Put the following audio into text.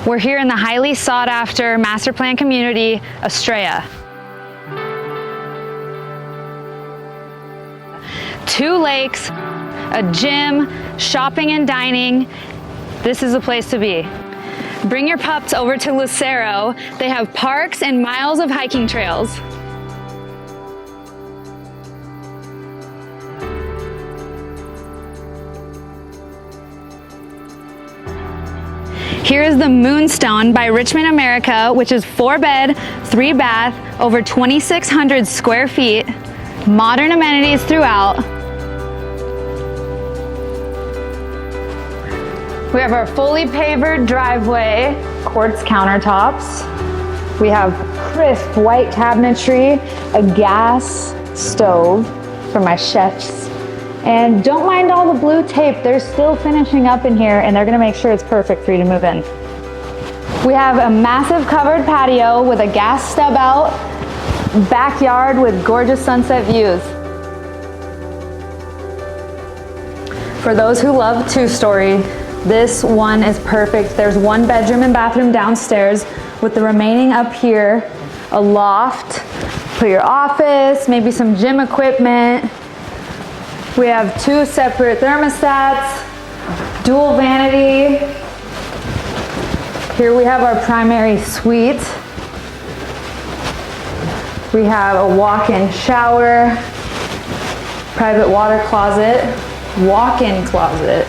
We're here in the highly sought after master plan community, Estrella. 2 lakes, a gym, shopping and dining. This is a place to be. Bring your pups over to Lucero. They have parks and miles of hiking trails. Here is the Moonstone by Richmond, America, which is 4-bed, 3-bath, over 2,600 square feet, modern amenities throughout. We have our fully pavered driveway, quartz countertops. We have crisp white cabinetry, a gas stove for my chefs. And don't mind all the blue tape, they're still finishing up in here and they're gonna make sure it's perfect for you to move in. We have a massive covered patio with a gas stub out, backyard with gorgeous sunset views. For those who love 2-story, this one is perfect. There's 1 bedroom and bathroom downstairs with the remaining up here, a loft, put your office, maybe some gym equipment. We have 2 separate thermostats, dual vanity. Here we have our primary suite. We have a walk-in shower, private water closet, walk-in closet.